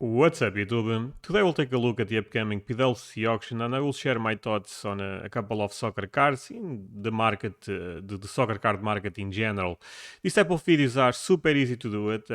What's up, YouTube? Today we'll take a look at the upcoming Pwcc auction and I will share my thoughts on a couple of soccer cards in the market, the soccer card market in general. These type of videos are super easy to do it.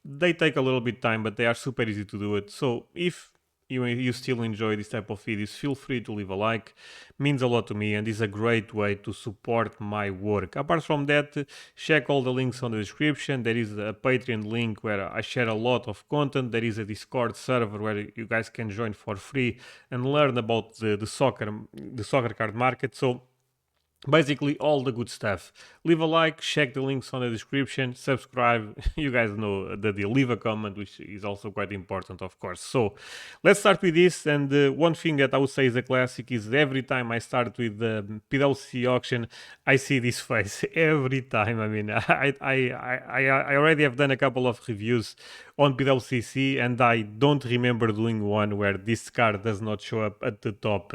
They take a little bit time, but they are super easy to do it. So if you still enjoy this type of videos, feel free to leave a like. Means a lot to me and is a great way to support my work. Apart from that, check all the links on the description. There is a Patreon link where I share a lot of content. There is a Discord server where you guys can join for free and learn about the soccer card market. So basically all the good stuff. Leave a like, check the links on the description, subscribe. You guys know the deal. Leave a comment, which is also quite important, of course. So let's start with this. And one thing that I would say is a classic is every time I start with the Pwcc auction, I see this face every time. I already have done a couple of reviews on Pwcc, and I don't remember doing one where this card does not show up at the top.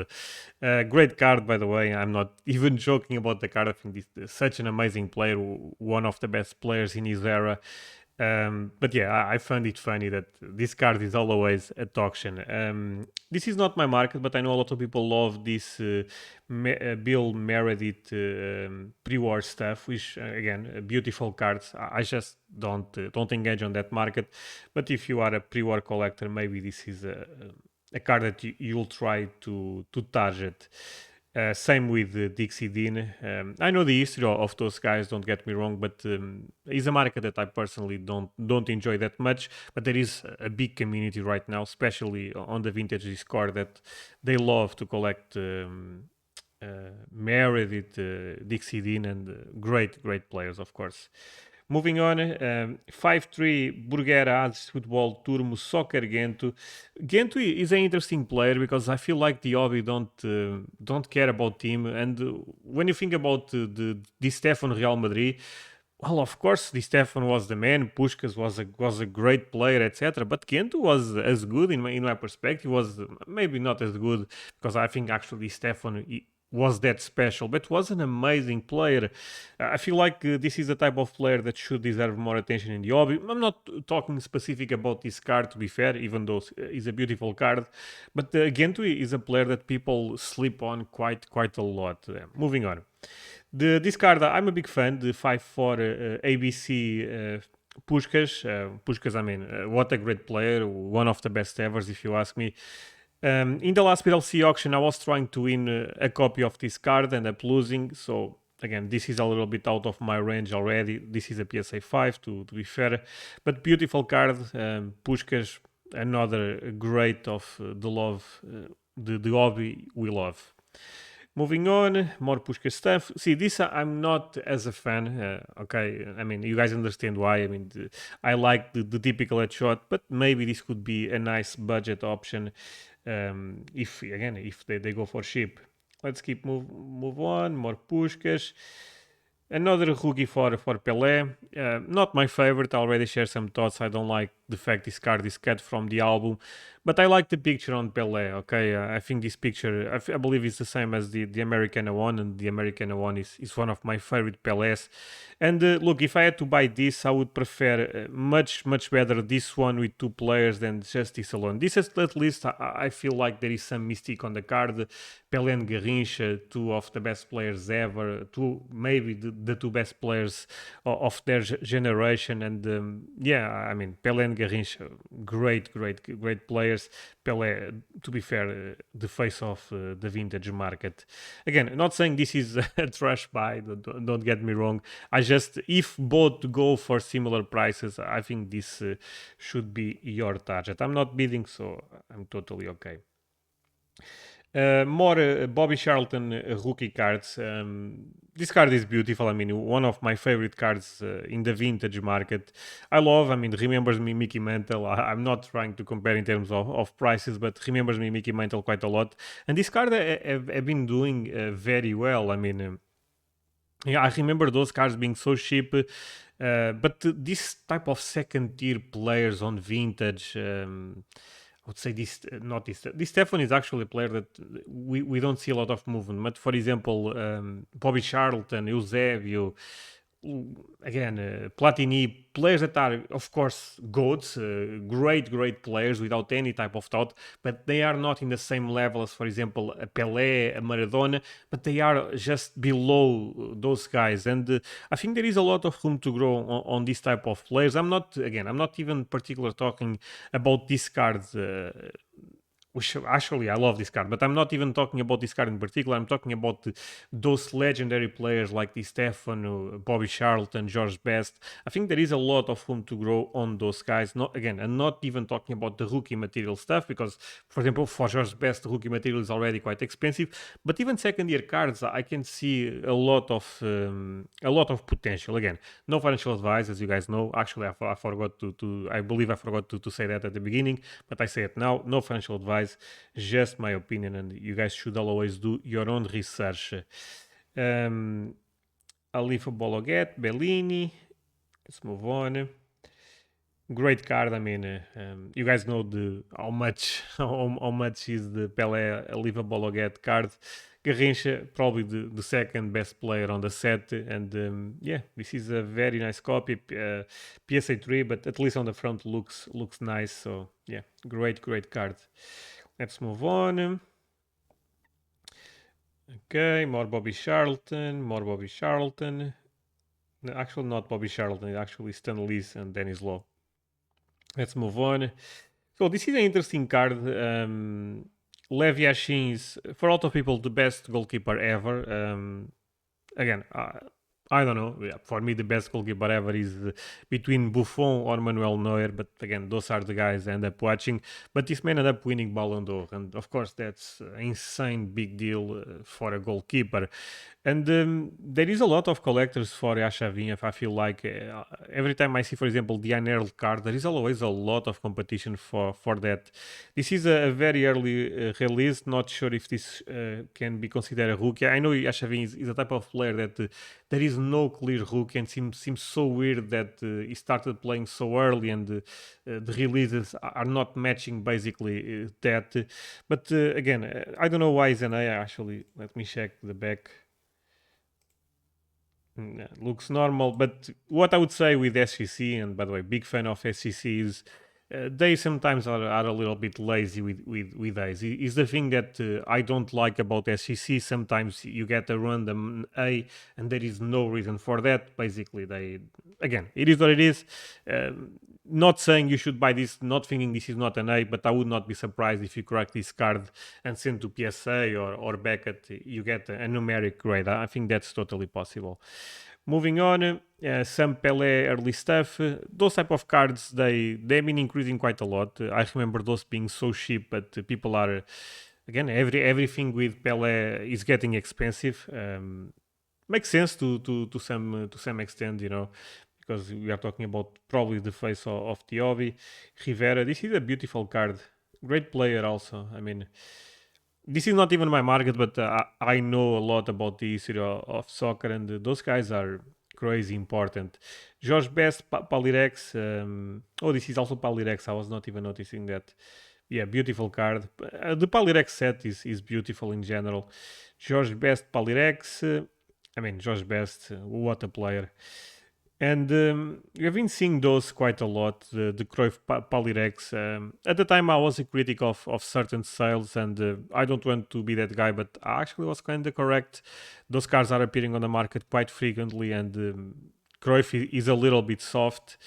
Great card, by the way. I'm not even joking about the card. I think this is such an amazing player, one of the best players in his era. But yeah, I find it funny that this card is always at auction. This is not my market, but I know a lot of people love this Bill Meredith pre-war stuff, which again, beautiful cards. I just don't engage on that market. But if you are a pre-war collector, maybe this is a card that you'll try to target. Same with Dixie Dean. I know the history of those guys. Don't get me wrong, but it's a market that I personally don't enjoy that much. But there is a big community right now, especially on the vintage Discord, that they love to collect Meredith, Dixie Dean, and great players, of course. Moving on, 5-3 Burgera Ads Football Turmo Soccer Gento. Gento is an interesting player because I feel like the hobby don't care about him. And when you think about the Di Stefano Real Madrid, well, of course, Di Stefano was the man. Puskás was a great player, etc. But Gento was as good in my perspective. Was maybe not as good because I think actually Di Stefano was that special, but was an amazing player. I feel like this is the type of player that should deserve more attention in the hobby. I'm not talking specific about this card, to be fair, even though it's a beautiful card. But Gento is a player that people sleep on quite a lot. Moving on. This card, I'm a big fan. The 5-4 ABC Puskás. Puskás, what a great player. One of the best ever, if you ask me. In the last PLC auction, I was trying to win a copy of this card and up losing. So again, this is a little bit out of my range already. This is a PSA 5 to be fair, but beautiful card. Puskás, another great of the love, the hobby we love. Moving on, more Puskás stuff. See, this I'm not as a fan. Okay, you guys understand why. I like the typical headshot, but maybe this could be a nice budget option if they go for cheap. Let's keep move on. More Puskás. Another rookie for Pelé. Not my favorite. I already shared some thoughts. I don't like the fact this card is cut from the album, but I like the picture on Pelé. Okay, I think this picture, I believe it's the same as the Americana one, and the Americana one is one of my favorite Pelés. And look, if I had to buy this, I would prefer much better this one with two players than just this alone. This is at least I feel like there is some mystique on the card. Pelé and Garrincha, two of the best players ever, maybe the two best players of their generation, and Pelé and Garrincha, great players. Pelé, to be fair, the face of the vintage market. Again, not saying this is a trash buy. Don't get me wrong. If both go for similar prices, I think this should be your target. I'm not bidding, so I'm totally okay. More Bobby Charlton rookie cards. This card is beautiful. One of my favorite cards in the vintage market. Remembers me Mickey Mantle. I'm not trying to compare in terms of prices, but remembers me Mickey Mantle quite a lot. And this card have been doing very well. I remember those cards being so cheap. But this type of second tier players on vintage, I would say this Stefan is actually a player that we don't see a lot of movement. But for example, Bobby Charlton, Eusebio, again, Platini, players that are, of course, goats, great players without any type of thought, but they are not in the same level as, for example, a Pelé, a Maradona, but they are just below those guys. And I think there is a lot of room to grow on this type of players. I'm not even particular talking about this card. Which actually I love this card, but I'm not even talking about this card in particular. I'm talking about those legendary players like Di Stefano, Bobby Charlton, George Best. I think there is a lot of room to grow on those guys. Not again, I'm not even talking about the rookie material stuff because, for example, for George Best, the rookie material is already quite expensive. But even second year cards, I can see a lot of potential. Again, no financial advice, as you guys know. Actually, I forgot to I believe I forgot to say that at the beginning, but I say it now. No financial advice, just my opinion, and you guys should always do your own research. Um, Alifa Bologet, Bellini. Let's move on. Great card. I mean, you guys know the how much how much is the Pelé Alifa Bologet card. Garrincha, probably the second best player on the set, and yeah, this is a very nice copy. PSA 3, but at least on the front looks nice. So yeah, great card. Let's move on. Okay, more Bobby Charlton, more Bobby Charlton. No, actually, not Bobby Charlton. Actually, Stan Lees and Dennis Law. Let's move on. So this is an interesting card. Lev Yashin is, for a lot of people, the best goalkeeper ever. Again, I don't know. Yeah, for me, the best goalkeeper ever is between Buffon or Manuel Neuer. But again, those are the guys I end up watching. But this man ended up winning Ballon d'Or, and of course, that's an insane big deal for a goalkeeper. And there is a lot of collectors for Yashavin. I feel like every time I see, for example, the unearned card, there is always a lot of competition for that. This is a very early release. Not sure if this can be considered a rookie. I know Yashavin is a type of player that there is no clear rookie, and seems so weird that he started playing so early, and the releases are not matching basically that. But again, I don't know why Zenaya actually. Let me check the back. Looks normal, but what I would say with SCC, and by the way, big fan of SCC, is they sometimes are a little bit lazy with these. Is the thing that I don't like about SCC. Sometimes you get a random A, and there is no reason for that. Basically, they again, it is what it is. Not saying you should buy this, not thinking this is not an A, but I would not be surprised if you crack this card and send to PSA or Beckett, you get a numeric grade. I think that's totally possible. Moving on, some Pelé early stuff. Those type of cards, they've been increasing quite a lot. I remember those being so cheap, but people are again everything with Pelé is getting expensive. Makes sense to some extent, you know, because we are talking about probably the face of the hobby. Rivera, this is a beautiful card. Great player also. I mean, this is not even my market, but I know a lot about the history of soccer, and those guys are crazy important. George Best, Palirex. Oh, this is also Palirex. I was not even noticing that. Yeah, beautiful card. The Palirex set is beautiful in general. George Best, Palirex. I mean, George Best, what a player. And we have been seeing those quite a lot, the Cruyff Palirex. At the time, I was a critic of certain sales, and I don't want to be that guy, but I actually was kind of correct. Those cars are appearing on the market quite frequently, and Cruyff is a little bit soft.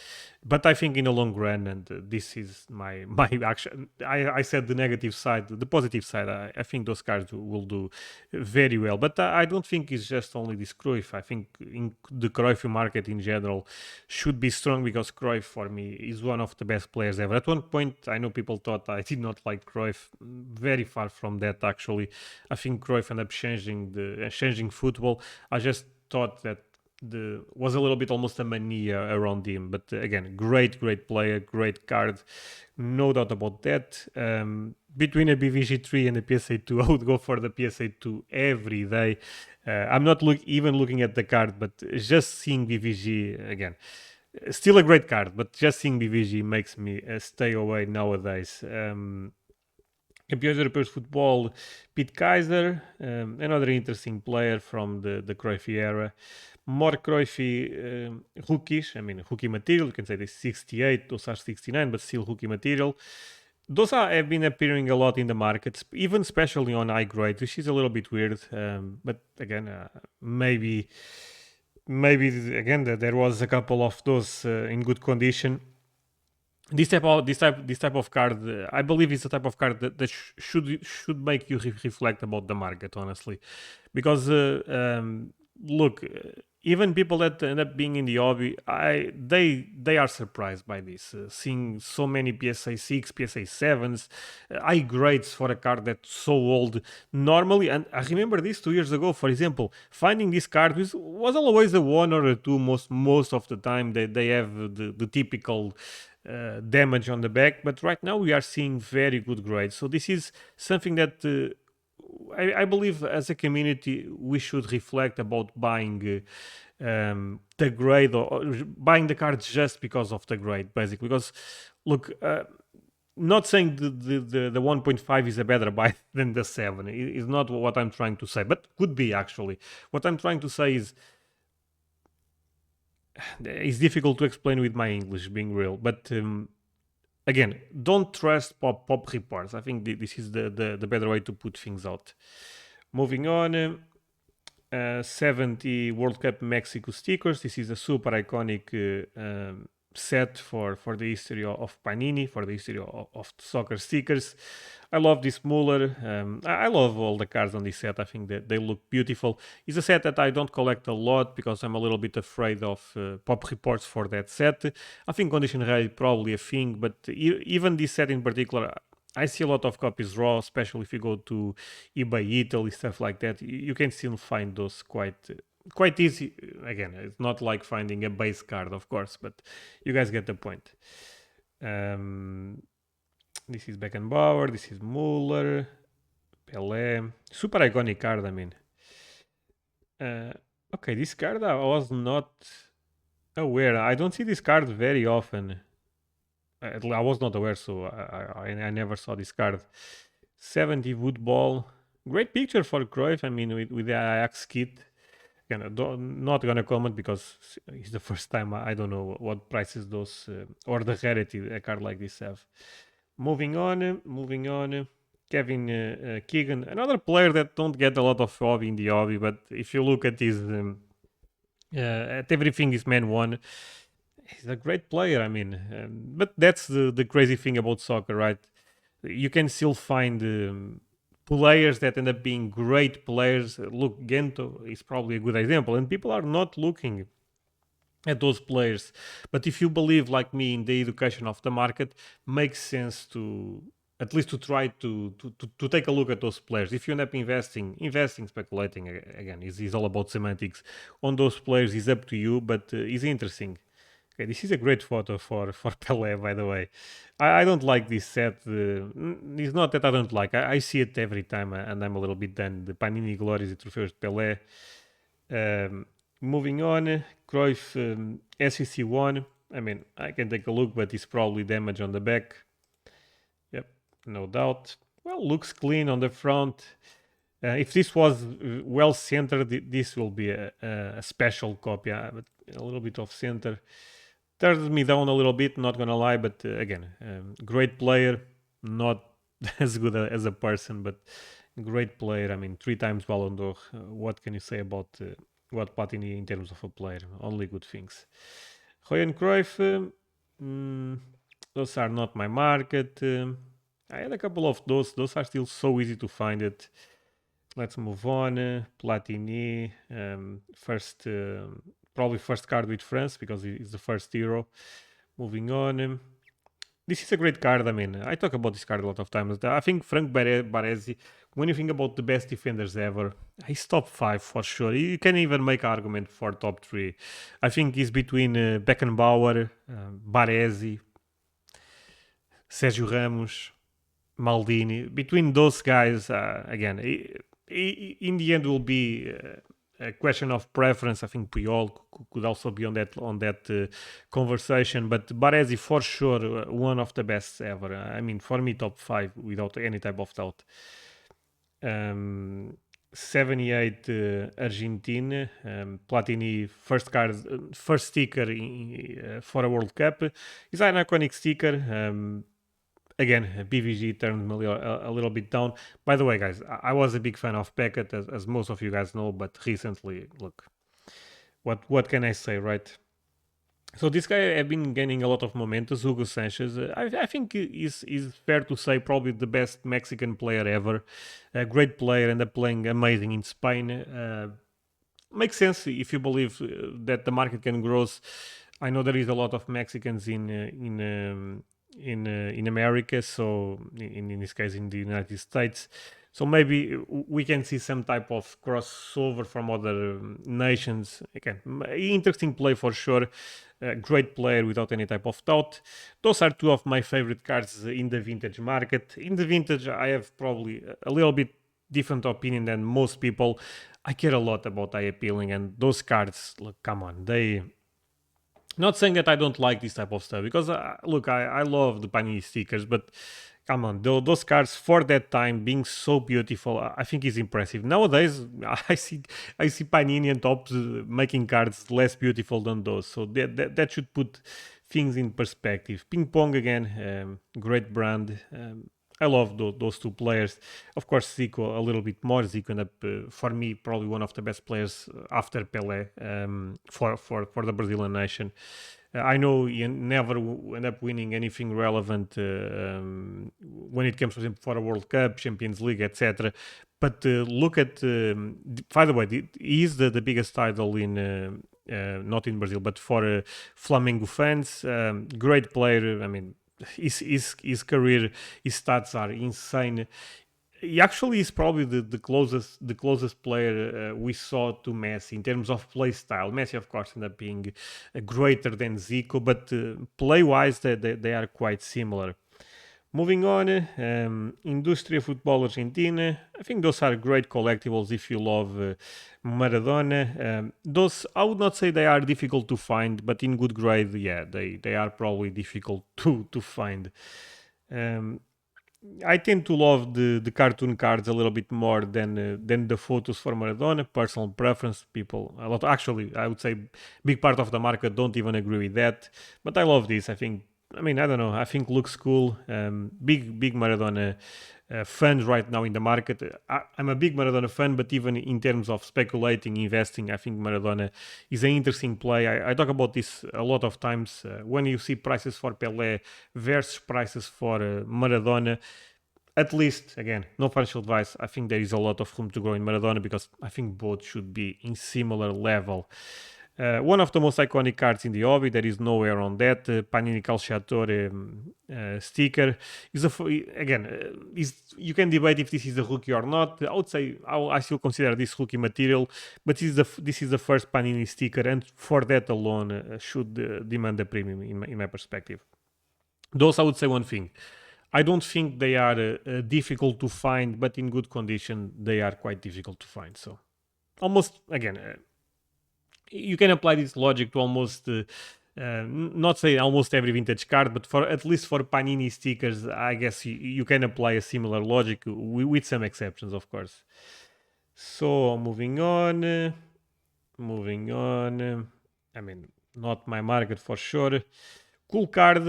But I think in the long run, and this is my action. I said the negative side, the positive side. I think those cars will do very well. But I don't think it's just only this Cruyff. I think in the Cruyff market in general should be strong because Cruyff for me is one of the best players ever. At one point, I know people thought I did not like Cruyff. Very far from that, actually. I think Cruyff ended up changing football. I just thought that the was a little bit almost a mania around him. But again, great player, great card, no doubt about that. Between a BVG3 and a PSA2, I would go for the PSA2 every day. I'm not even looking at the card, but just seeing BVG again. Still a great card, but just seeing BVG makes me stay away nowadays. Campeões Europeus Football, Pete Kaiser, another interesting player from the Cruyff era. more Cruyffy rookies. I mean, rookie material. You can say this 68, those are 69, but still rookie material. Those have been appearing a lot in the markets, even especially on high grade, which is a little bit weird. But again, maybe again there was a couple of those in good condition. This type of card, I believe, is the type of card that should make you reflect about the market, honestly, because look, even people that end up being in the hobby, they are surprised by this, seeing so many PSA 6, PSA 7s, high grades for a card that's so old. Normally, and I remember this 2 years ago, for example, finding this card was always a one or a two most of the time. They have the typical damage on the back, but right now we are seeing very good grades. So this is something that I believe as a community we should reflect about buying the grade, or buying the cards just because of the grade, basically. Because look, not saying the 1.5 is a better buy than the 7 is not what I'm trying to say, but could be actually. What I'm trying to say is it's difficult to explain with my English, being real, but again, don't trust pop reports. I think this is the better way to put things out. Moving on, 70 World Cup Mexico stickers. This is a super iconic set for the history of Panini, for the history of soccer stickers. I love this Muller. I love all the cards on this set. I think that they look beautiful. It's a set that I don't collect a lot because I'm a little bit afraid of pop reports for that set. I think condition rate probably a thing, but even this set in particular, I see a lot of copies raw, especially if you go to eBay Italy, stuff like that. You can still find those quite easy. Again, it's not like finding a base card, of course, but you guys get the point. This is Beckenbauer, this is Muller, Pelé. Super iconic card, I mean. Okay, this card I was not aware. I don't see this card very often. I was not aware, so I never saw this card. 70 wood ball. Great picture for Cruyff, I mean, with the Ajax kit. Again, not gonna comment because it's the first time. I don't know what prices those or the rarity a card like this have. Moving on. Kevin Keegan, another player that don't get a lot of hobby in the hobby, but if you look at his at everything his man won, he's a great player. I mean, but that's the crazy thing about soccer, right? You can still find players that end up being great players. Look, Gento is probably a good example, and people are not looking at those players. But if you believe, like me, in the education of the market, makes sense to at least to try to take a look at those players. If you end up investing, speculating, again, is all about semantics. On those players is up to you, but it's interesting. Okay, this is a great photo for Pelé, by the way. I don't like this set. It's not that I don't like. I see it every time, and I'm a little bit done. The Panini Glórias e Troféus de Pelé. Moving on, Cruyff SEC1. I mean, I can take a look, but it's probably damage on the back. Yep, no doubt. Well, looks clean on the front. If this was well centered, this will be a special copy. But a little bit off center. Turned me down a little bit, not gonna lie, but again, great player, not as good as a person, but great player. I mean, 3 times Ballon d'Or. What can you say about what Platini in terms of a player? Only good things. Johan Cruyff, those are not my market. I had a couple of those. Those are still so easy to find it. Let's move on. Platini, first. Probably first card with France because it's the first Euro. Moving on. This is a great card. I mean, I talk about this card a lot of times. I think Frank Baresi, when you think about the best defenders ever, he's top 5 for sure. You can even make an argument for top 3. I think he's between Beckenbauer, Baresi, Sérgio Ramos, Maldini. Between those guys, again, in the end will be a question of preference. I think Puyol could also be on that conversation, but Baresi for sure one of the best ever. I mean, for me, top 5 without any type of doubt. 78 Argentina, Platini first card, first sticker for a World Cup. It's an iconic sticker. Again, BVG turned me a little bit down. By the way, guys, I was a big fan of Beckett, as most of you guys know, but recently, look, what can I say, right? So this guy have been gaining a lot of momentum. Hugo Sanchez, I think is fair to say probably the best Mexican player ever. A great player, and playing amazing in Spain. Makes sense if you believe that the market can grow. I know there is a lot of Mexicans in America, so in this case in the United States. So maybe we can see some type of crossover from other nations. Again, interesting play for sure. Great player without any type of doubt. Those are two of my favorite cards in the vintage market. In the vintage, I have probably a little bit different opinion than most people. I care a lot about eye appealing, and those cards, look, come on, they. Not saying that I don't like this type of stuff, because look, I love the Panini stickers, but come on, those cards for that time being so beautiful, I think is impressive. Nowadays, I see Panini and Tops making cards less beautiful than those, so that should put things in perspective. Ping Pong again, great brand. I love those two players. Of course, Zico a little bit more. Zico ended up, for me, probably one of the best players after Pelé, for the Brazilian nation. I know he never end up winning anything relevant when it comes, for example, for a World Cup, Champions League, etc. But look at, by the way, he is the biggest idol in. Not in Brazil, but for Flamengo fans, great player. I mean, his career, his stats are insane. He actually is probably the closest player we saw to Messi in terms of play style. Messi, of course, ended up being greater than Zico, but play wise, they are quite similar. Moving on, Industria Football Argentina. I think those are great collectibles if you love Maradona. Those, I would not say they are difficult to find, but in good grade, yeah, they are probably difficult to find. Um, I tend to love the cartoon cards a little bit more than the photos for Maradona. Personal preference, people a lot. Actually, I would say big part of the market don't even agree with that. But I love this. I think. I mean, I don't know. I think looks cool. Big Maradona fans right now in the market. I'm a big Maradona fan, but even in terms of speculating, investing, I think Maradona is an interesting play. I talk about this a lot of times. When you see prices for Pelé versus prices for Maradona, at least, again, no financial advice. I think there is a lot of room to grow in Maradona, because I think both should be in similar level. One of the most iconic cards in the hobby, there is nowhere on that. Panini Calciatore sticker is again. You can debate if this is a rookie or not. I would say I still consider this rookie material, but this is the first Panini sticker, and for that alone should demand a premium in my perspective. Those, I would say one thing. I don't think they are difficult to find, but in good condition, they are quite difficult to find. So, almost again, you can apply this logic to almost. Not say almost every vintage card, but for at least for Panini stickers, I guess you can apply a similar logic with some exceptions, of course. So moving on. I mean, not my market for sure. Cool card.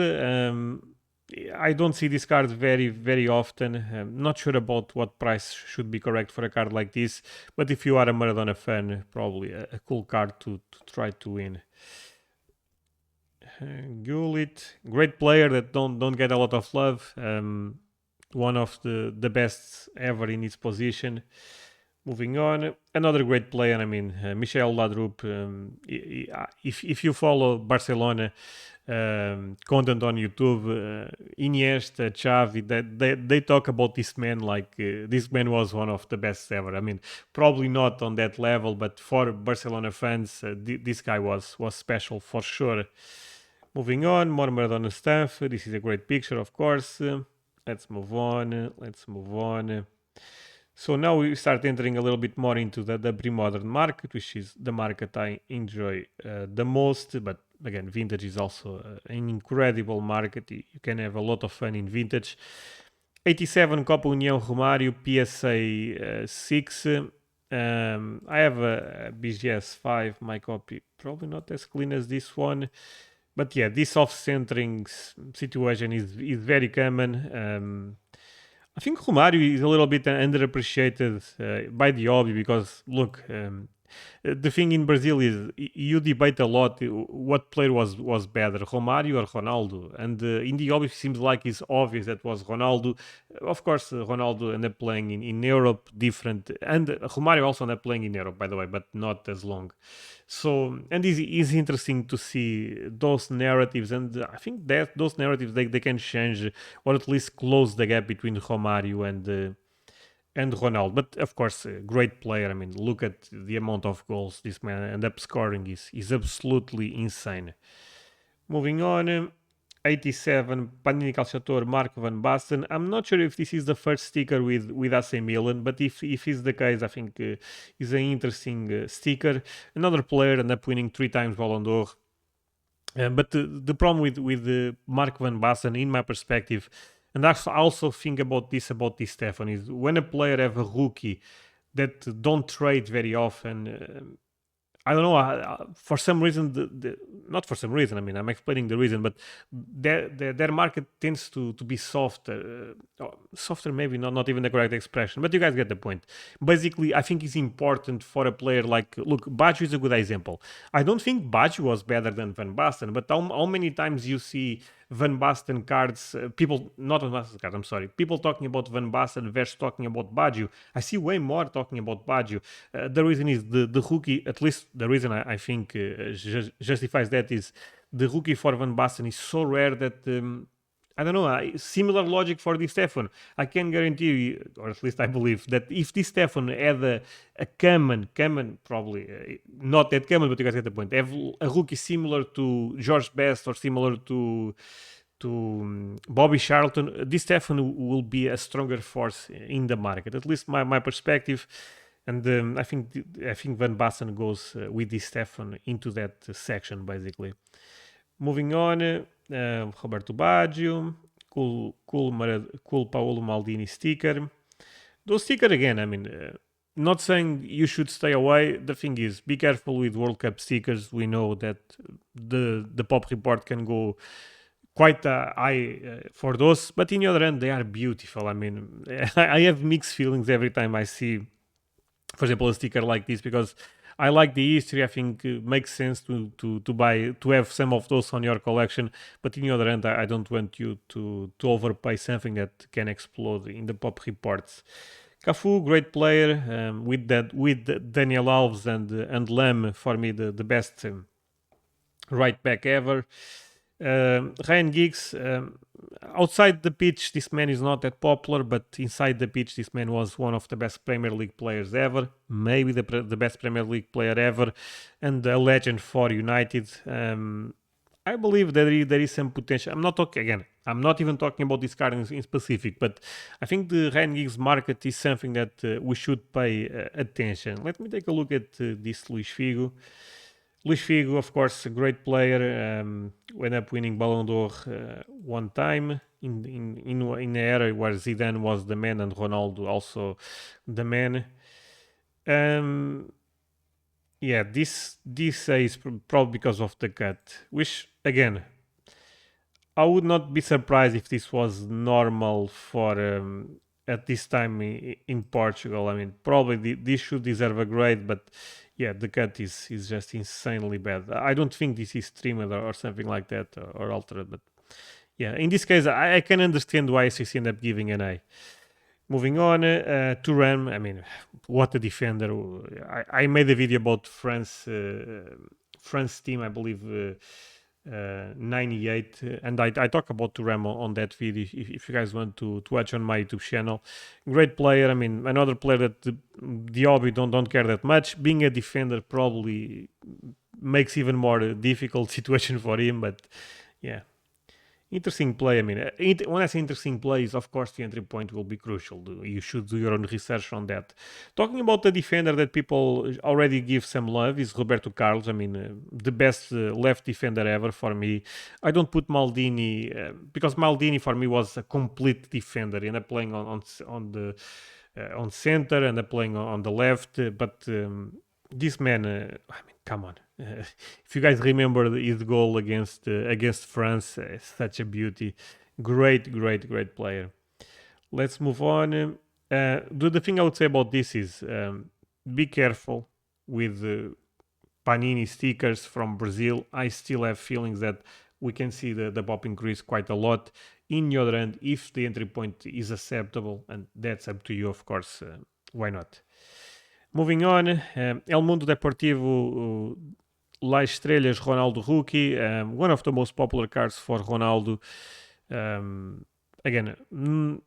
I don't see this card very often. I'm not sure about what price should be correct for a card like this, but if you are a Maradona fan, probably a cool card to try to win. Gullit, great player that don't get a lot of love. One of the best ever in his position. Moving on, another great player. I mean, Michel Ladrup. If you follow Barcelona content on YouTube, Iniesta, Xavi, that they talk about this man like this man was one of the best ever. I mean, probably not on that level, but for Barcelona fans, this guy was special for sure. Moving on, more Maradona stuff. This is a great picture, of course. Let's move on. Let's move on. So now we start entering a little bit more into the pre-modern market, which is the market I enjoy the most. But again, vintage is also an incredible market. You can have a lot of fun in vintage. 87 Copa União Romário PSA 6. I have a BGS 5, my copy, probably not as clean as this one. But yeah, this off-centering situation is very common. I think Romário is a little bit underappreciated by the hobby because, look, the thing in Brazil is you debate a lot what player was better, Romário or Ronaldo, and in the hobby it seems like it's obvious that was Ronaldo. Of course, Ronaldo ended up playing in Europe, different, and Romário also ended up playing in Europe, by the way, but not as long. So, and it's interesting to see those narratives, and I think that those narratives they can change or at least close the gap between Romário and Ronaldo. But of course, a great player. I mean, look at the amount of goals this man ended up scoring is absolutely insane. Moving on. 87 Panini Calciatore Mark van Basten. I'm not sure if this is the first sticker with AC Milan, but if is the case, I think is an interesting sticker. Another player ended up winning 3 times Ballon d'Or. But the problem with Mark van Basten, in my perspective, and I also think about Di Stefano, is when a player have a rookie that don't trade very often. I don't know. For some reason, not for some reason. I mean, I'm explaining the reason, but their market tends to be softer. Softer, maybe not even the correct expression, but you guys get the point. Basically, I think it's important for a player like look. Baggio is a good example. I don't think Baggio was better than Van Basten, but how many times you see Van Basten cards, people, not Van Basten cards, I'm sorry, people talking about Van Basten versus talking about Baggio. I see way more talking about Baggio. The reason is the rookie, at least the reason I think justifies that is the rookie for Van Basten is so rare that. I don't know, similar logic for Di Stefano. I can guarantee you, or at least I believe, that if Di Stefano had a common, probably not that common, but you guys get the point, have a rookie similar to George Best or similar to Bobby Charlton, Di Stefano will be a stronger force in the market. At least my perspective. And I think Van Basten goes with Di Stefano into that section basically. Moving on, Roberto Baggio, cool Paolo Maldini sticker. Those sticker again, I mean, not saying you should stay away. The thing is, be careful with World Cup stickers. We know that the pop report can go quite high for those, but in the other end, they are beautiful. I mean, I have mixed feelings every time I see, for example, a sticker like this because I like the history. I think it makes sense to buy to have some of those on your collection. But in the other end, I don't want you to overpay something that can explode in the pop reports. Cafu, great player with Daniel Alves and Lam for me the best right back ever. Ryan Giggs, outside the pitch, this man is not that popular, but inside the pitch, this man was one of the best Premier League players ever, maybe the best Premier League player ever, and a legend for United. I believe there is some potential. I'm not even talking about this card in specific, but I think the Ryan Giggs market is something that we should pay attention. Let me take a look at this Luis Figo. Luis Figo, of course, a great player. Ended up winning Ballon d'Or one time in an era where Zidane was the man and Ronaldo also the man. Yeah, this is probably because of the cut, which again, I would not be surprised if this was normal for at this time in Portugal. I mean, probably this should deserve a grade, but yeah, the cut is just insanely bad. I don't think this is trimmed or something like that or altered, but yeah, in this case, I can understand why SCC ended up giving an A. Moving on to Ram, I mean, what a defender! I made a video about France team, I believe. 98 and I talk about Turam on that video if you guys want to watch on my YouTube channel. Great player. I mean, another player that the hobby don't care that much. Being a defender probably makes even more difficult situation for him, but yeah, interesting play. I mean, when I say interesting plays, of course, the entry point will be crucial. You should do your own research on that. Talking about the defender that people already give some love is Roberto Carlos. I mean, the best left defender ever for me. I don't put Maldini because Maldini for me was a complete defender. He ended up playing on the on center and playing on the left. But this man, I mean, come on. If you guys remember his goal against France, such a beauty. Great player. Let's move on. The thing I would say about this is be careful with Panini stickers from Brazil. I still have feelings that we can see the pop increase quite a lot. In your end, if the entry point is acceptable, and that's up to you, of course, why not? Moving on, El Mundo Deportivo Las Estrellas Ronaldo Rookie, one of the most popular cards for Ronaldo. Again,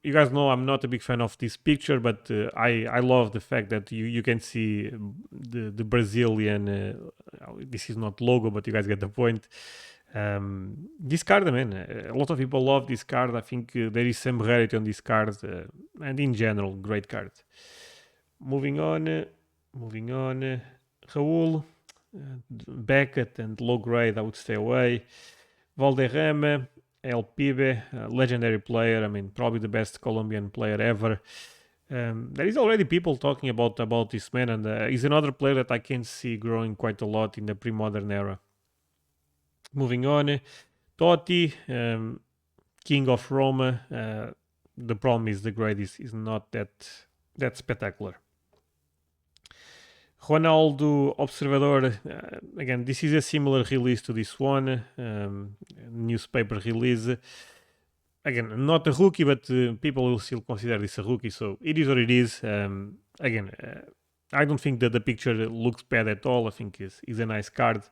you guys know I'm not a big fan of this picture, but I love the fact that you can see the Brazilian. This is not logo, but you guys get the point. This card, man, a lot of people love this card. I think there is some rarity on this card, and in general, great card. Moving on, Raul, Beckett and low grade, I would stay away. Valderrama, El Pibe, legendary player. I mean, probably the best Colombian player ever. There is already people talking about this man, and he's another player that I can see growing quite a lot in the pre-modern era. Moving on, Totti, King of Roma. The problem is the grade is not that spectacular. Ronaldo Observador, again, this is a similar release to this one, newspaper release. Again, not a rookie, but people will still consider this a rookie, so it is what it is. Again, I don't think that the picture looks bad at all. I think is a nice card.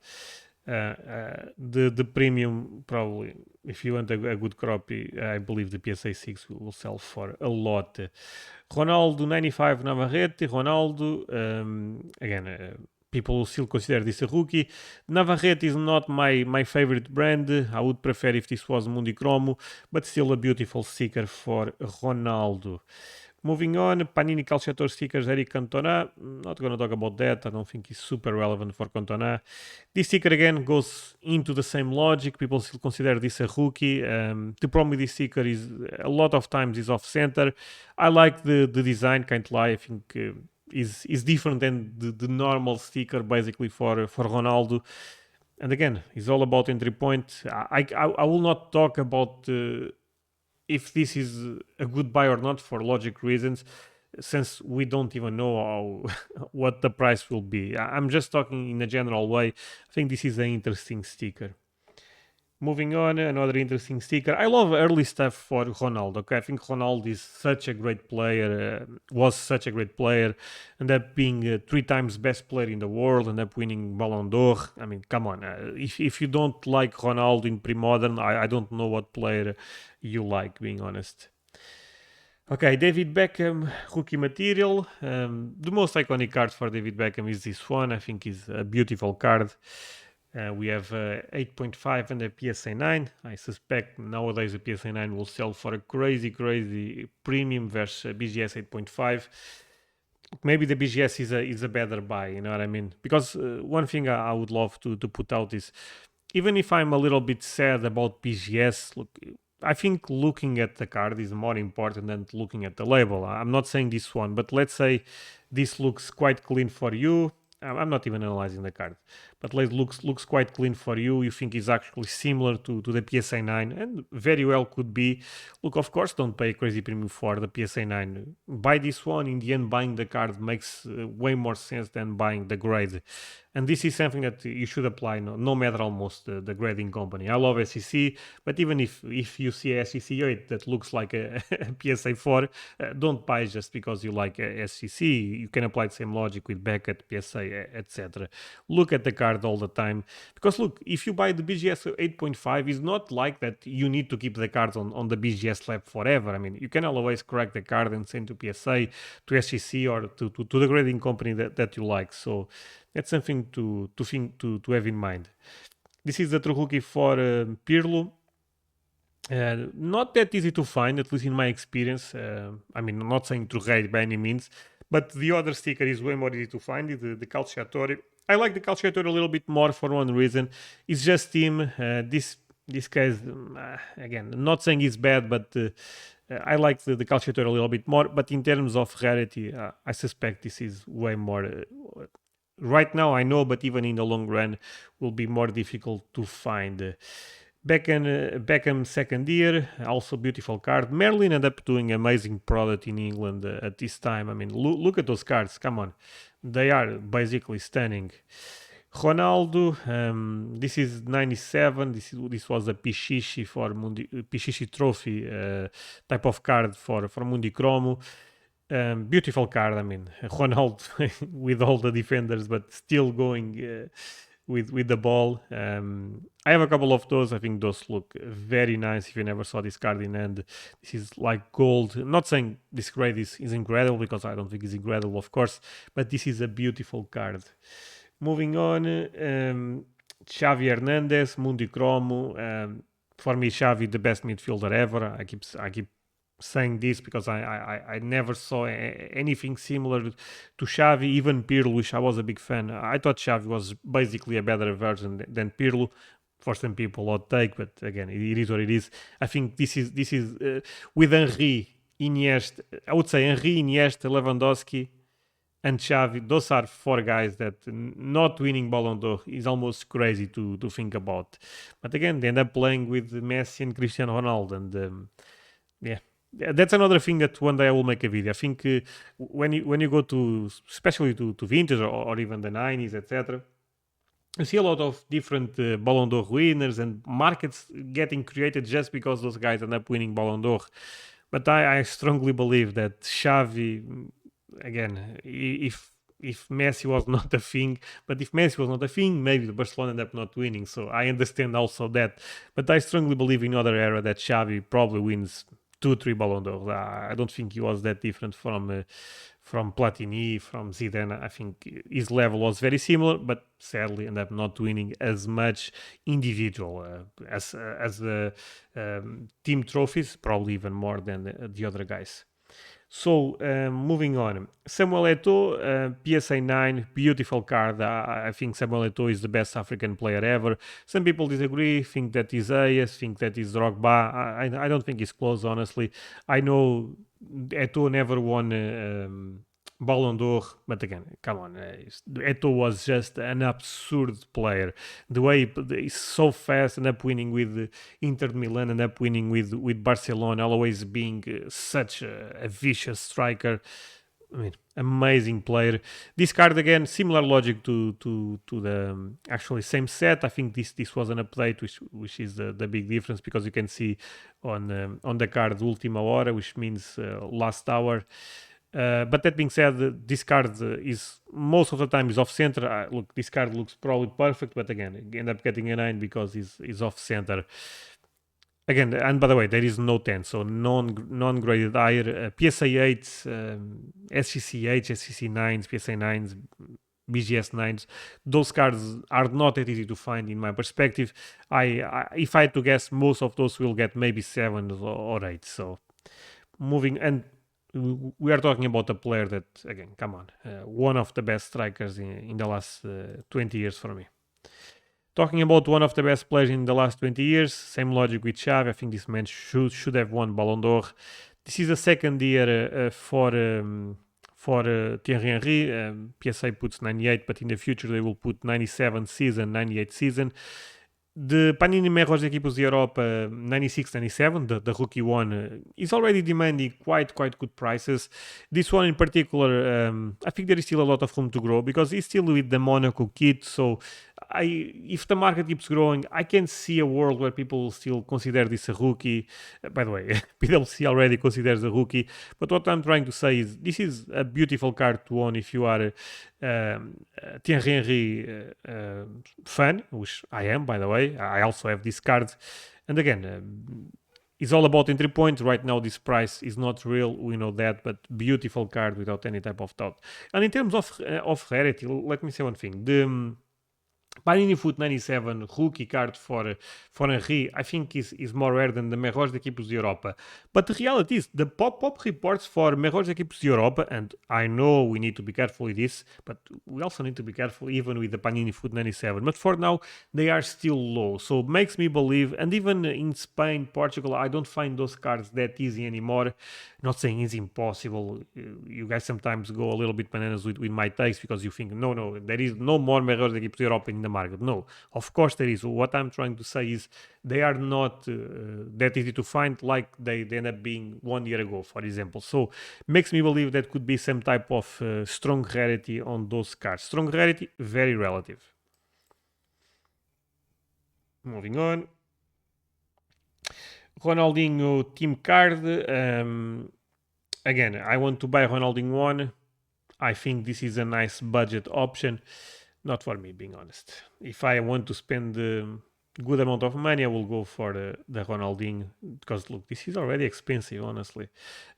The premium, probably, if you want a good copy, I believe the PSA 6 will sell for a lot. Ronaldo 95 Navarrete, Ronaldo, again, people will still consider this a rookie. Navarrete is not my favorite brand. I would prefer if this was Mundicromo, but still a beautiful sticker for Ronaldo. Moving on, Panini Calciator stickers, Eric Cantona. Not going to talk about that. I don't think it's super relevant for Cantona. This sticker again goes into the same logic. People still consider this a rookie. The problem with this sticker is a lot of times is off center. I like the design, can't lie. I think is different than the normal sticker basically for Ronaldo. And again, it's all about entry point. I will not talk about if this is a good buy or not for logic reasons, since we don't even know what the price will be. I'm just talking in a general way. I think this is an interesting sticker. Moving on, another interesting sticker. I love early stuff for Ronaldo. Okay, I think Ronaldo is such a great player, was such a great player, ended up being 3 times best player in the world, ended up winning Ballon d'Or. I mean, come on. If you don't like Ronaldo in pre-modern, I don't know what player you like, being honest. Okay, David Beckham, rookie material. The most iconic card for David Beckham is this one. I think it's a beautiful card. We have 8.5 and a PSA 9. I suspect nowadays the PSA 9 will sell for a crazy premium versus BGS 8.5. Maybe the BGS is a better buy, you know what I mean? Because one thing I would love to put out is, even if I'm a little bit sad about BGS, look, I think looking at the card is more important than looking at the label. I'm not saying this one, but let's say this looks quite clean for you. I'm not even analyzing the card, but it looks quite clean for you. You think it's actually similar to the PSA 9, and very well could be. Look, of course, don't pay crazy premium for the PSA 9. Buy this one. In the end, buying the card makes way more sense than buying the grade. And this is something that you should apply no matter almost the grading company. I love SEC, but even if you see a SEC 8 that looks like a PSA 4, don't buy just because you like SEC. You can apply the same logic with Beckett, PSA, etc. Look at the card all the time. Because look, if you buy the BGS 8.5, it's not like that you need to keep the card on the BGS lab forever. I mean, you can always correct the card and send to PSA, to SEC, or to the grading company that you like. So that's something to have in mind. This is the true rookie for Pirlo. Not that easy to find, at least in my experience. I mean, I'm not saying true rate by any means, but the other sticker is way more easy to find, the Calciatore. I like the Calciatore a little bit more for one reason. It's just him. This case, again, I'm not saying it's bad, but I like the calculator a little bit more, but in terms of rarity, I suspect this is way more. Right now, I know, but even in the long run, will be more difficult to find. Beckham second year, also beautiful card. Merlin ended up doing amazing product in England at this time. I mean, look at those cards. Come on, they are basically stunning. Ronaldo, this is 97. This was a Pwcc for Pwcc trophy type of card for Mundi Chromo. Beautiful card. I mean, Ronaldo with all the defenders, but still going with the ball. I have a couple of those. I think those look very nice. If you never saw this card in hand, this is like gold. I'm not saying this grade is incredible, because I don't think it's incredible, of course, but this is a beautiful card. Moving on, Xavi Hernandez, Mundi Chromo. For me, Xavi the best midfielder ever. I keep saying this because I never saw anything similar to Xavi. Even Pirlo, which I was a big fan. I thought Xavi was basically a better version than Pirlo. For some people, odd take, but again, it is what it is. I think this is with Henry, Iniesta. I would say Henry, Iniesta, Lewandowski, and Xavi. Those are four guys that not winning Ballon d'Or is almost crazy to think about. But again, they end up playing with Messi and Cristiano Ronaldo, and yeah. That's another thing that one day I will make a video. I think when you go to, especially to vintage, or even the 90s, etc., you see a lot of different Ballon d'Or winners and markets getting created just because those guys end up winning Ballon d'Or. But I strongly believe that Xavi, again, if Messi was not a thing, but if Messi was not a thing, maybe the Barcelona end up not winning. So I understand also that. But I strongly believe in other era that Xavi probably wins 2-3 Ballon d'Or. I don't think he was that different from Platini, from Zidane. I think his level was very similar, but sadly ended up not winning as much individual as the team trophies, probably even more than the other guys. So moving on, Samuel Eto'o, PSA 9, beautiful card. I think Samuel Eto'o is the best African player ever. Some people disagree, think that is Ayas, think that is Drogba. I don't think it's close, honestly. I know Eto'o never won Ballon d'Or, but again, come on, Eto'o was just an absurd player. The way he's so fast, and up winning with Inter Milan, and up winning with Barcelona, always being such a vicious striker. I mean, amazing player. This card again, similar logic to the actually same set. I think this was an update, which is the big difference, because you can see on the card Última Hora, which means last hour. But that being said, this card is most of the time is off center. Look, this card looks probably perfect, but again, end up getting a 9 because he's off center. Again, and by the way, there is no 10, so non-graded higher. PSA 8, SCC 8, SCC 9s, PSA 9s, BGS 9s. Those cards are not that easy to find in my perspective. If I had to guess, most of those will get maybe 7s or 8. So moving, and we are talking about a player that, again, come on, one of the best strikers in the last 20 years for me. Talking about one of the best players in the last 20 years, same logic with Xavi. I think this man should have won Ballon d'Or. This is a second year for Thierry Henry. PSA puts 98, but in the future they will put 97 season, 98 season. The Panini Melhores Equipas de Europa 96-97, the rookie one, is already demanding quite good prices. This one in particular, I think there is still a lot of room to grow, because he's still with the Monaco kit. So if the market keeps growing, I can see a world where people will still consider this a rookie. By the way, PwC already considers a rookie. But what I'm trying to say is this is a beautiful card to own if you are Thierry Henry fan, which I am, by the way. I also have this card. And again, it's all about entry points. Right now, this price is not real. We know that, but beautiful card without any type of doubt. And in terms of rarity, let me say one thing. Panini Foot 97 rookie card for Henry, I think is more rare than the melhores equipos de Europa. But the reality is, the pop reports for melhores equipos de Europa, and I know we need to be careful with this, but we also need to be careful even with the Panini Foot 97. But for now, they are still low, so it makes me believe, and even in Spain, Portugal, I don't find those cards that easy anymore. Not saying it's impossible. You guys sometimes go a little bit bananas with my takes because you think, no, there is no more melhores equipos de Europa in the market. No, of course there is. What I'm trying to say is they are not that easy to find like they end up being 1 year ago, for example. So makes me believe that could be some type of strong rarity on those cards. Strong rarity, very relative. Moving on. Ronaldinho team card. Again, I want to buy Ronaldinho 1. I think this is a nice budget option. Not for me, being honest. If I want to spend a good amount of money, I will go for the Ronaldinho because look, this is already expensive, honestly.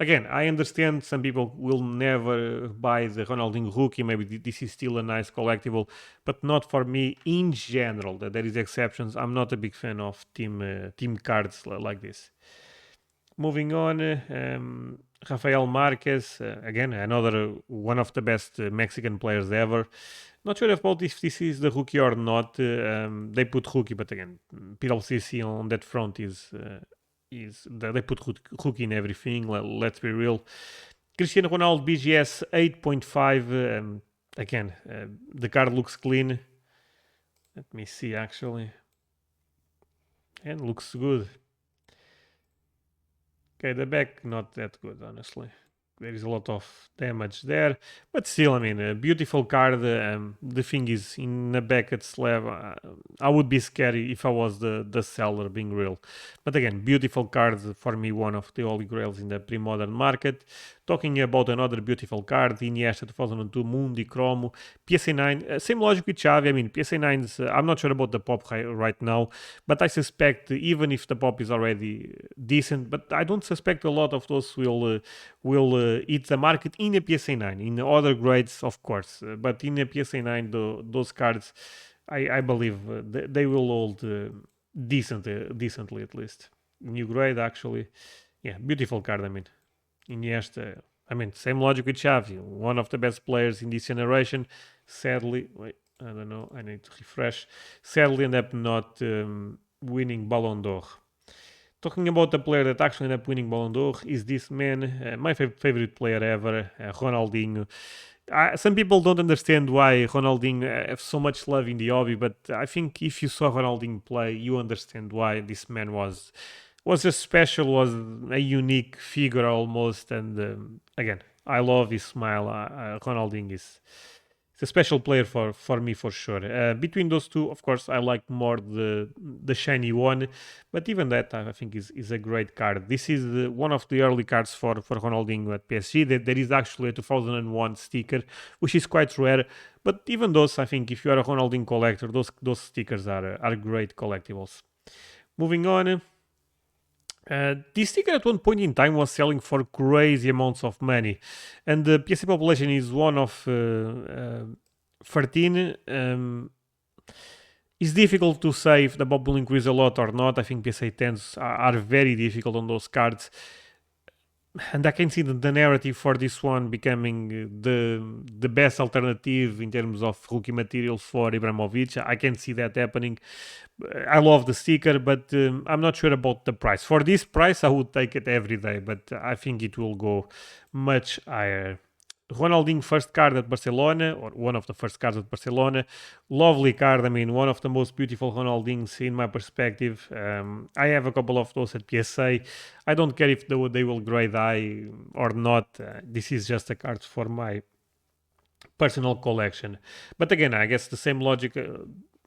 Again, I understand some people will never buy the Ronaldinho rookie. Maybe this is still a nice collectible, but not for me in general. That there is exceptions. I'm not a big fan of team cards like this. Moving on, Rafael Marquez, again, another one of the best Mexican players ever. Not sure about if this is the rookie or not. They put rookie, but again, Pwcc on that front is they put rookie in everything. Let's be real. Cristiano Ronaldo BGS 8.5. Again, the card looks clean. Let me see actually, and looks good. Okay, the back not that good, honestly. There is a lot of damage there, but still, I mean, a beautiful card. The thing is, in a Beckett slab, I would be scary if I was the seller, being real. But again, beautiful card for me, one of the holy grails in the pre-modern market. Talking about another beautiful card, Iniesta 2002 Mundi Chromo, PSA 9. Same logic with Xavi. I mean, PSA 9s, I'm not sure about the pop right now, but I suspect even if the pop is already decent, but I don't suspect a lot of those will hit the market in a PSA 9. In other grades, of course, but in a PSA 9, those cards, I believe they will hold decently at least. New grade, actually. Yeah, beautiful card, I mean. Iniesta, I mean, same logic with Xavi, one of the best players in this generation. Sadly, wait, I don't know, I need to refresh. Sadly, end up not winning Ballon d'Or. Talking about the player that actually ended up winning Ballon d'Or is this man, my favorite player ever, Ronaldinho. Some people don't understand why Ronaldinho has so much love in the hobby, but I think if you saw Ronaldinho play, you understand why this man was just special, was a unique figure almost, and again, I love his smile. Ronaldinho is a special player for me for sure. Between those two, of course, I like more the shiny one, but even that I think is a great card. This is one of the early cards for Ronaldinho at PSG. There is actually a 2001 sticker, which is quite rare. But even those, I think, if you are a Ronaldinho collector, those stickers are great collectibles. Moving on. This sticker at one point in time was selling for crazy amounts of money, and the PSA population is one of 13. It's difficult to say if the pop will increase a lot or not. I think PSA 10s are very difficult on those cards. And I can see the narrative for this one becoming the best alternative in terms of rookie material for Ibrahimovic. I can see that happening. I love the sticker, but I'm not sure about the price. For this price, I would take it every day, but I think it will go much higher. Ronaldinho first card at Barcelona, or one of the first cards at Barcelona. Lovely card. I mean, one of the most beautiful Ronaldinhos in my perspective. I have a couple of those at PSA. I don't care if they will grade high or not. This is just a card for my personal collection. But again, I guess the same logic.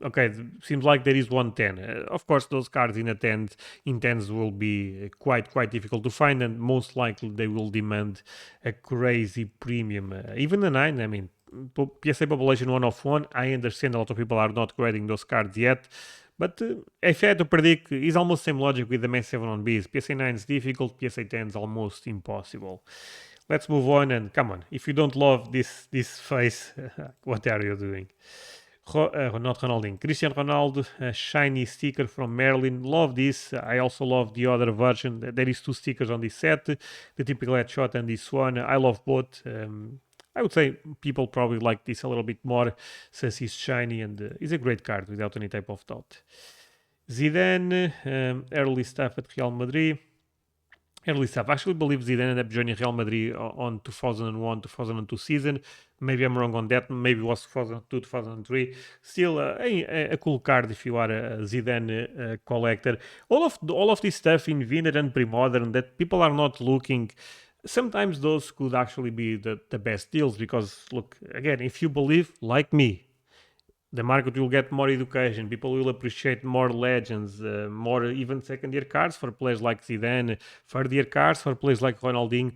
Okay, seems like there is 110. Of course, those cards in a 10 in 10s will be quite difficult to find, and most likely they will demand a crazy premium. Even the 9, I mean, PSA population 1 of 1. I understand a lot of people are not grading those cards yet. But if I had to predict, it's almost the same logic with the Messi 7 on Bs. PSA 9 is difficult, PSA 10 is almost impossible. Let's move on, and come on. If you don't love this face, what are you doing? Not Ronaldinho, Cristiano Ronaldo, a shiny sticker from Merlin. Love this. I also love the other version. There is two stickers on this set, the typical headshot and this one. I love both. I would say people probably like this a little bit more since he's shiny and is a great card without any type of doubt. Zidane, early stuff at Real Madrid. Early stuff. I actually believe Zidane ended up joining Real Madrid on 2001-2002 season. Maybe I'm wrong on that. Maybe it was 2002, 2003. Still a cool card if you are a Zidane collector. All of this stuff in Vintage and Pre-Modern that people are not looking. Sometimes those could actually be the best deals because, look, again, if you believe, like me, the market will get more education. People will appreciate more legends, more even second-year cards for players like Zidane, third-year cards for players like Ronaldinho.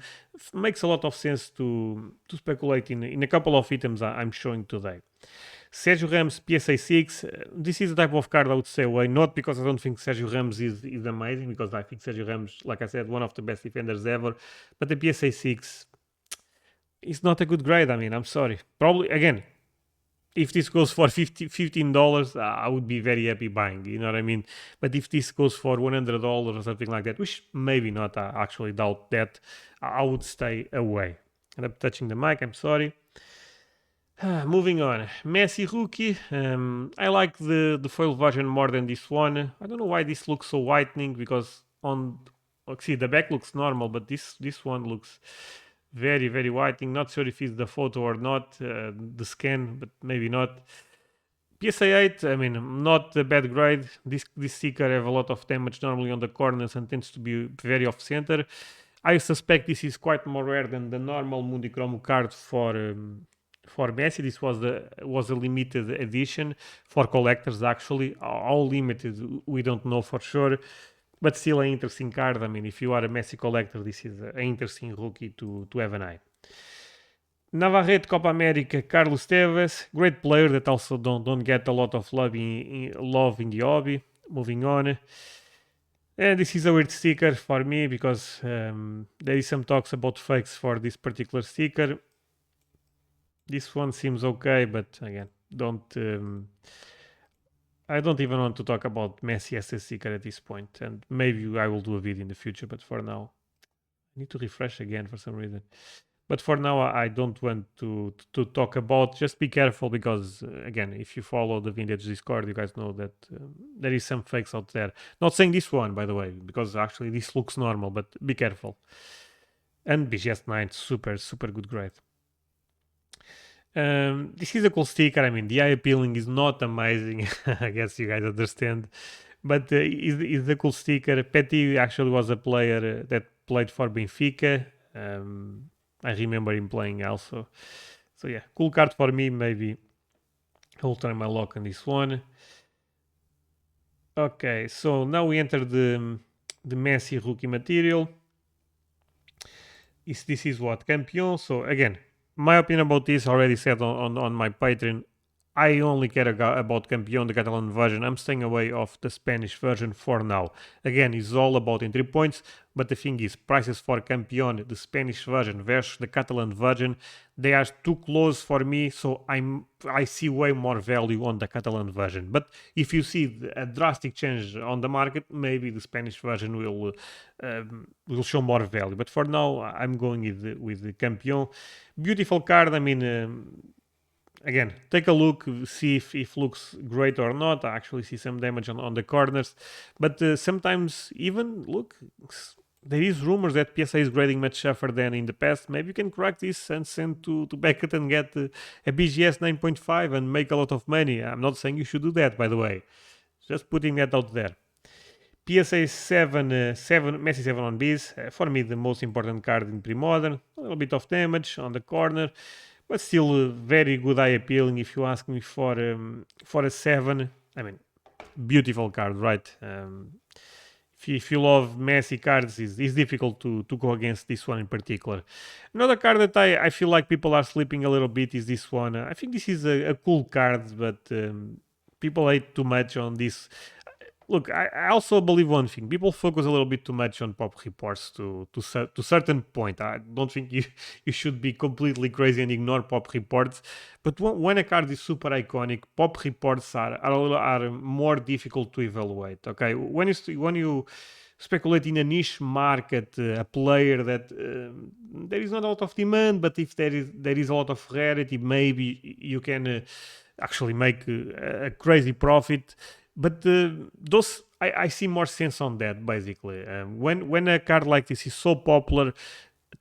Makes a lot of sense to speculate in a couple of items I'm showing today. Sergio Ramos PSA 6. This is the type of card I would say away, not because I don't think Sergio Ramos is amazing, because I think Sergio Ramos, like I said, one of the best defenders ever. But the PSA 6 is not a good grade. I mean, I'm sorry. Probably, again, if this goes for $15, I would be very happy buying. You know what I mean? But if this goes for $100 or something like that, which maybe not, I actually doubt that, I would stay away. And I'm touching the mic, I'm sorry. Moving on, Messi rookie. I like the foil version more than this one. I don't know why this looks so whitening, because see, the back looks normal, but this one looks very whitening. Not sure if it's the photo or not, the scan, but maybe not. PSA 8, I mean, not a bad grade. This sticker have a lot of damage normally on the corners and tends to be very off center. I suspect this is quite more rare than the normal Mundicromo card for Messi. This was a limited edition for collectors actually. All limited, we don't know for sure. But still an interesting card. I mean, if you are a Messi collector, this is an interesting rookie to have an eye. Navarrete Copa America, Carlos Tevez, great player that also don't get a lot of love in the hobby. Moving on. And this is a weird sticker for me because there is some talks about fakes for this particular sticker. This one seems okay, but again, I don't even want to talk about Messi as a sticker at this point, and maybe I will do a video in the future, but for now, I need to refresh again for some reason. But for now, I don't want to talk about. Just be careful because, again, if you follow the Vintage Discord, you guys know that there is some fakes out there. Not saying this one, by the way, because actually this looks normal, but be careful. And BGS 9, super good grade. This is a cool sticker. I mean, the eye appealing is not amazing. I guess you guys understand. But it's a cool sticker. Petit actually was a player that played for Benfica. I remember him playing also. So yeah, cool card for me. Maybe I'll try my luck on this one. Okay, so now we enter the Messi rookie material. This is what? Campeon. So again, my opinion about this already said on my Patreon. I only care about Campeón, the Catalan version. I'm staying away of the Spanish version for now. Again, it's all about entry points, but the thing is, prices for Campeón, the Spanish version versus the Catalan version, they are too close for me, so I see way more value on the Catalan version. But if you see a drastic change on the market, maybe the Spanish version will show more value. But for now, I'm going with the Campeón. Beautiful card. I mean, again, take a look, see if it looks great or not. I actually see some damage on the corners. But sometimes even, look, there is rumors that PSA is grading much tougher than in the past. Maybe you can correct this and send to Beckett and get a BGS 9.5 and make a lot of money. I'm not saying you should do that, by the way. Just putting that out there. PSA 7, Messi 7 on Bs. For me, the most important card in pre-modern. A little bit of damage on the corner, but still very good eye appealing. If you ask me for a 7, I mean, beautiful card, right? If you love Messi cards, it's difficult to go against this one in particular. Another card that I feel like people are sleeping a little bit is this one. I think this is a cool card, but people hate too much on this. look, I also believe one thing. People focus a little bit too much on pop reports to certain point. I don't think you should be completely crazy and ignore pop reports. But when a card is super iconic, pop reports are more difficult to evaluate. Okay, when you speculate in a niche market, a player that there is not a lot of demand, but if there is a lot of rarity, maybe you can actually make a crazy profit. But those I see more sense on that basically. When a card like this is so popular,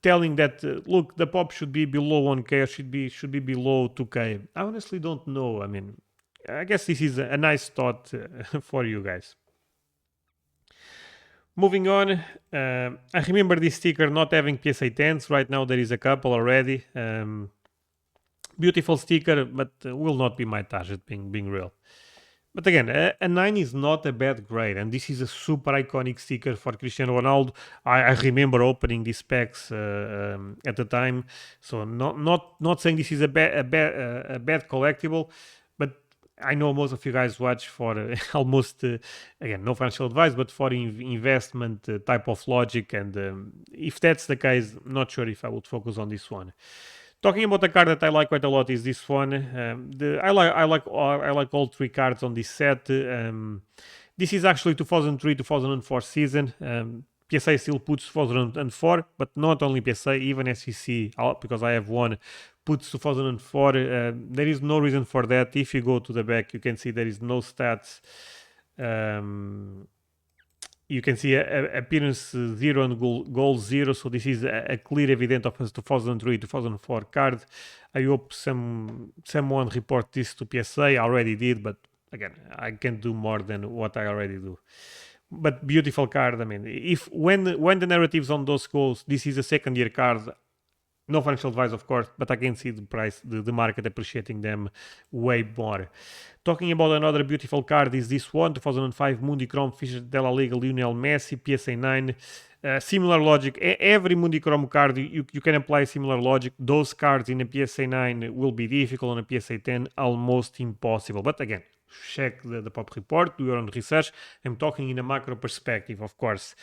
telling that look, the pop should be below 1k or should be below 2k. I honestly don't know. I mean, I guess this is a nice thought for you guys. Moving on, I remember this sticker not having PSA 10s. Right now there is a couple already. Beautiful sticker, but will not be my target, being real. But again, a 9 is not a bad grade, and this is a super iconic sticker for Cristiano Ronaldo. I remember opening these packs at the time, so not saying this is a bad collectible, but I know most of you guys watch for almost again, no financial advice, but for investment type of logic, and if that's the case, not sure if I would focus on this one. Talking about a card that I like quite a lot is this one. I like all three cards on this set. This is actually 2003-2004 season. PSA still puts 2004, but not only PSA, even SEC, because I have one, puts 2004. There is no reason for that. If you go to the back, you can see there is no stats. You can see appearance 0 and goal 0, so this is a clear evidence of a 2003-2004 card. I hope someone report this to PSA. I already did, but again, I can't do more than what I already do. But beautiful card. I mean, if when the narratives on those goals, this is a second year card. No financial advice, of course, but I can see the price, the market appreciating them way more. Talking about another beautiful card is this one, 2005 Mundichrome Fischer Della Liga Lionel Messi, PSA 9. Similar logic. Every Mundichrome card, you can apply similar logic. Those cards in a PSA 9 will be difficult, on a PSA 10 almost impossible. But again, check the pop report, do your own research. I'm talking in a macro perspective, of course.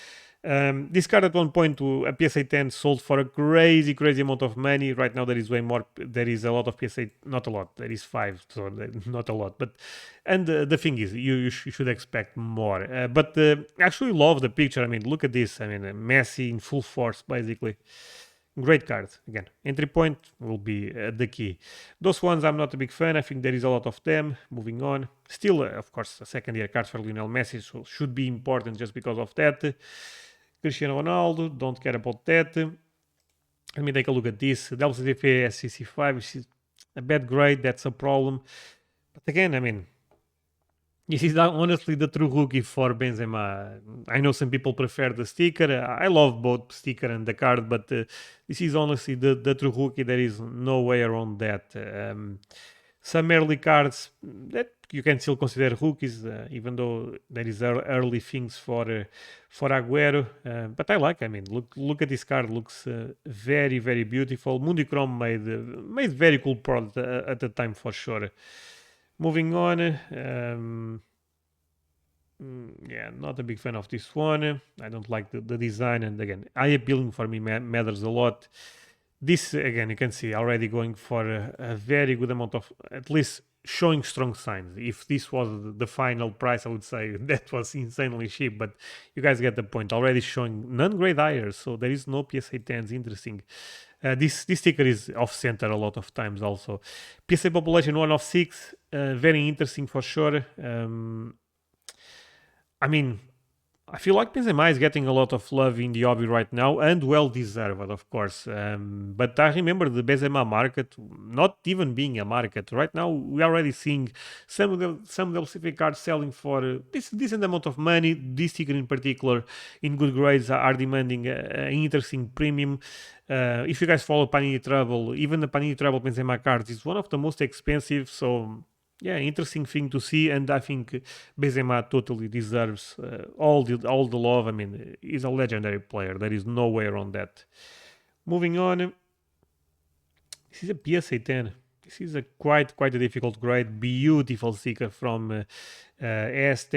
This card at one point to a PSA 10 sold for a crazy amount of money. Right now there is way more. There is a lot of PSA, not a lot. There is 5, so not a lot. But the thing is, you should expect more. But actually love the picture. I mean, look at this. I mean, Messi in full force, basically. Great card. Again, entry point will be the key. Those ones I'm not a big fan. I think there is a lot of them. Moving on. Still, of course, a second year card for Lionel Messi, so should be important just because of that. Cristiano Ronaldo, don't care about that. Let me take a look at this. WCDP SCC5, which is a bad grade, that's a problem. But again, I mean, this is honestly the true rookie for Benzema. I know some people prefer the sticker. I love both sticker and the card, but this is honestly the true rookie. There is no way around that. Some early cards that you can still consider rookies, even though there is early things for Agüero. But I like. I mean, look at this card. Looks very beautiful. Mundichrome made very cool product at the time for sure. Moving on. Yeah, not a big fan of this one. I don't like the design, and again, eye appealing for me matters a lot. This again, you can see already going for a very good amount of, at least showing strong signs. If this was the final price, I would say that was insanely cheap, but you guys get the point. Already showing non-grade hires, so there is no PSA 10s. Interesting. This sticker is off center a lot of times also. PSA population 1 of 6, very interesting for sure. I mean, I feel like Benzema is getting a lot of love in the hobby right now, and well deserved, of course. But I remember the Benzema market not even being a market. Right now, we are already seeing some WCP cards selling for this decent amount of money. This sticker in particular, in good grades, are demanding an interesting premium. If you guys follow Panini Trouble, even the Panini Trouble Benzema cards is one of the most expensive. So yeah, interesting thing to see, and I think Benzema totally deserves all the love. I mean, he's a legendary player. There is no way around that. Moving on, this is a PSA 10. This is a quite a difficult grade. Beautiful sticker from Este.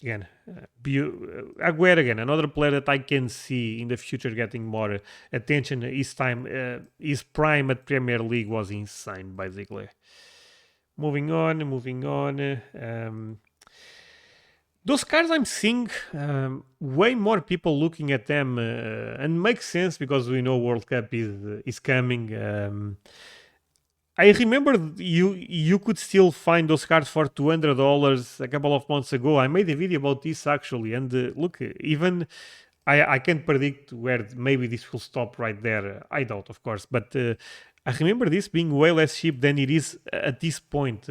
Again, Aguero again, another player that I can see in the future getting more attention. His prime at Premier League was insane, basically. Moving on. Those cards I'm seeing way more people looking at them, and makes sense because we know World Cup is coming. I remember you could still find those cards for $200 a couple of months ago. I made a video about this actually, and look, even I can't predict where maybe this will stop right there. I doubt, of course, but I remember this being way less cheap than it is at this point.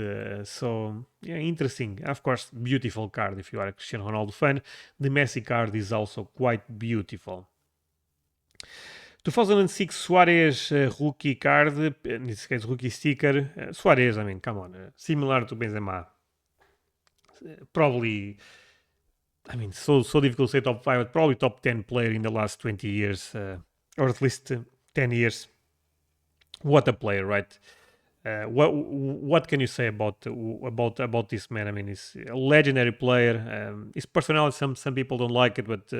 So yeah, interesting. Of course, beautiful card if you are a Cristiano Ronaldo fan. The Messi card is also quite beautiful. 2006 Suarez rookie card, in this case rookie sticker. Suarez, I mean, come on, similar to Benzema. Probably, I mean, so difficult to say top 5, but probably top 10 player in the last 20 years, or at least 10 years. What a player, right? What can you say about this man? I mean, he's a legendary player. His personality, some people don't like it, but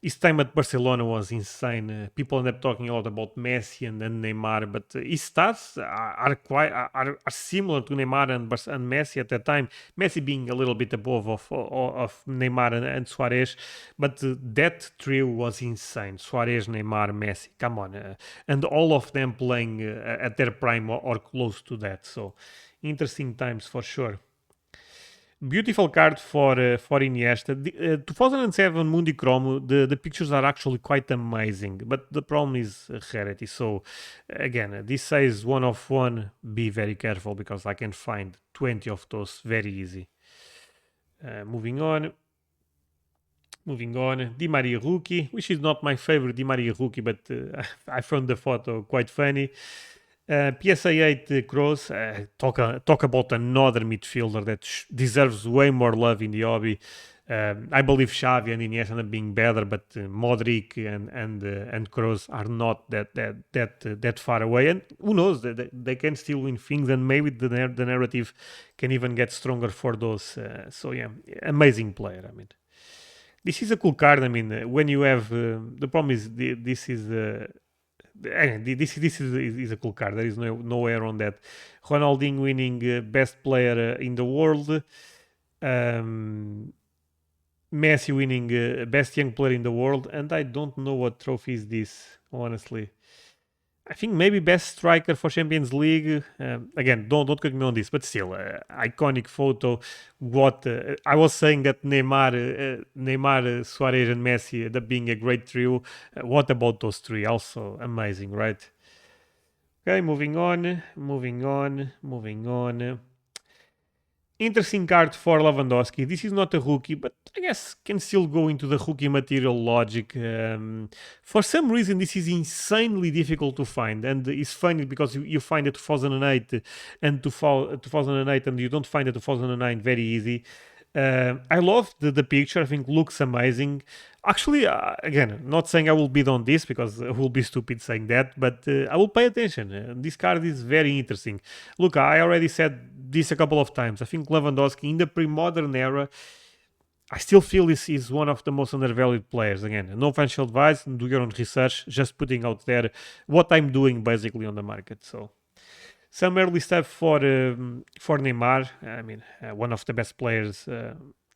his time at Barcelona was insane. People end up talking a lot about Messi and then Neymar, but his stats are similar to Neymar and Messi at that time. Messi being a little bit above of Neymar and Suarez, but that trio was insane. Suarez, Neymar, Messi. Come on, and all of them playing at their prime or close to that. So interesting times for sure. Beautiful card for Iniesta. 2007 Mundi Chromo, the pictures are actually quite amazing, but the problem is rarity. So again, this says 1 of 1. Be very careful because I can find 20 of those very easy. Moving on. Di Maria rookie, which is not my favorite Di Maria rookie, but I found the photo quite funny. PSA 8 Kroos, talk about another midfielder that deserves way more love in the hobby. I believe Xavi and Iniesta end up being better, but Modric and Kroos are not that far away. And who knows? They can still win things, and maybe the narrative can even get stronger for those. So yeah, amazing player. I mean, this is a cool card. I mean, when you have the problem is this is. This is a cool card. There is no error on that. Ronaldinho winning best player in the world. Messi winning best young player in the world. And I don't know what trophy is this, honestly. I think maybe best striker for Champions League. Again, don't quote me on this, but still, iconic photo. What I was saying that Neymar, Suarez, and Messi end up being a great trio. What about those three? Also amazing, right? Okay, moving on. Interesting card for Lewandowski. This is not a rookie, but I guess can still go into the rookie material logic. For some reason, this is insanely difficult to find, and it's funny because you find it 2008 and 2008, and you don't find it 2009 very easy. I love the picture. I think looks amazing. Actually, again, not saying I will bid on this because I will be stupid saying that, but I will pay attention. This card is very interesting. Look, I already said this a couple of times. I think Lewandowski in the pre-modern era, I still feel this is one of the most undervalued players. Again, no financial advice, do your own research, just putting out there what I'm doing basically on the market. So some early stuff for Neymar. I mean, one of the best players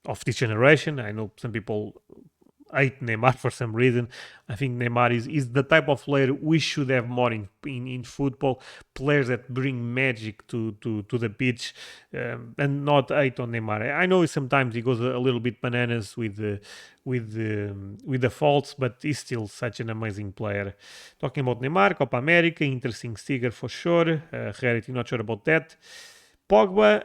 of this generation. I know some people hate Neymar for some reason. I think Neymar is the type of player we should have more in football. Players that bring magic to the pitch, and not hate on Neymar. I know sometimes he goes a little bit bananas with the faults, but he's still such an amazing player. Talking about Neymar, Copa America, interesting sticker for sure. Rarity, not sure about that. Pogba,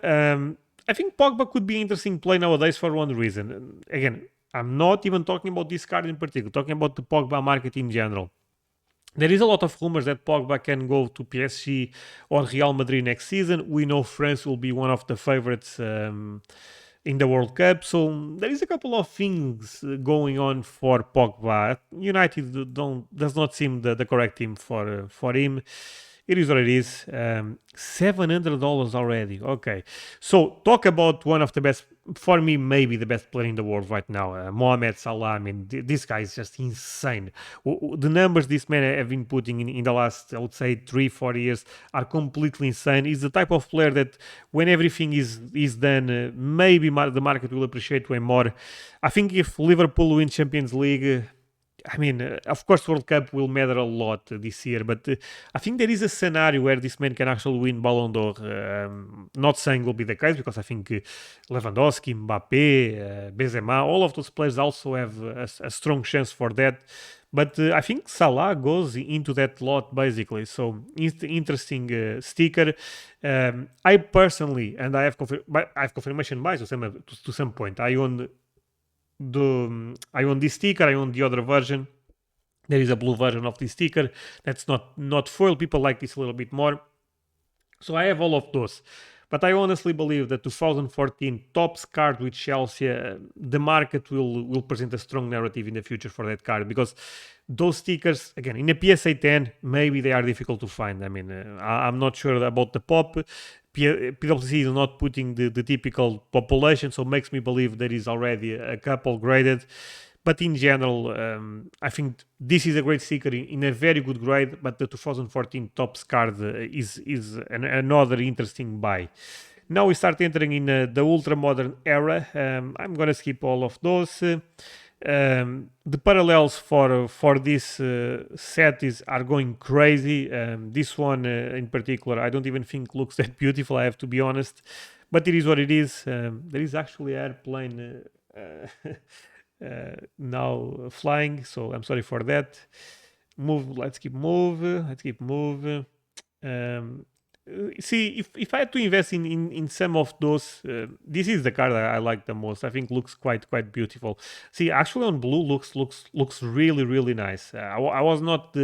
I think Pogba could be interesting play nowadays for one reason. Again, I'm not even talking about this card in particular, talking about the Pogba market in general. There is a lot of rumors that Pogba can go to Pwcc or Real Madrid next season. We know France will be one of the favorites in the World Cup. So there is a couple of things going on for Pogba. United does not seem the correct team for him. It is what it is. $700 already. Okay. So talk about one of the best, for me, maybe the best player in the world right now, Mohamed Salah. I mean, this guy is just insane. The numbers this man have been putting in the last, I would say, 3, 4 years are completely insane. He's the type of player that when everything is done, maybe the market will appreciate way more. I think if Liverpool win Champions League, I mean, of course, World Cup will matter a lot this year, but I think there is a scenario where this man can actually win Ballon d'Or. Not saying will be the case because I think Lewandowski, Mbappe, Benzema, all of those players also have a strong chance for that. But I think Salah goes into that lot basically. So interesting sticker. I personally, and I have confirmation bias to some point. I own this sticker. I own the other version. There is a blue version of this sticker that's not foil. People like this a little bit more. So I have all of those. But I honestly believe that 2014 tops card with Chelsea, the market will present a strong narrative in the future for that card because those stickers, again, in a PSA 10, maybe they are difficult to find. I mean, I'm not sure about the pop. PwC is not putting the typical population, so makes me believe there is already a couple graded. But in general, I think this is a great sticker in a very good grade, but the 2014 Tops card is another interesting buy. Now we start entering in the ultra modern era. I'm gonna skip all of those. The parallels for this set are going crazy. This one in particular, I don't even think looks that beautiful. I have to be honest, but it is what it is. There is actually airplane. Now flying, so I'm sorry for that. Let's keep move. um, See, if I had to invest in some of those, this is the card I like the most. I think looks quite beautiful. See, actually on blue looks really nice. I was not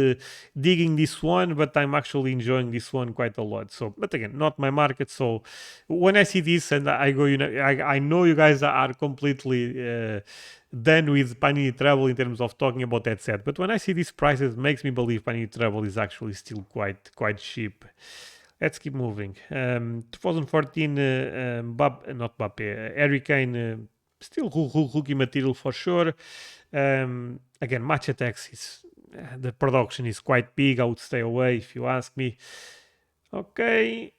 digging this one, but I'm actually enjoying this one quite a lot. So, but again, not my market. So when I see this and I go, I know you guys are completely done with Panini Travel in terms of talking about that set. But when I see these prices, it makes me believe Panini Travel is actually still quite cheap. Let's keep moving. 2014, not Mbappe, Harry Kane, still rookie material for sure. Again, Match Attacks the production is quite big. I would stay away if you ask me. Okay.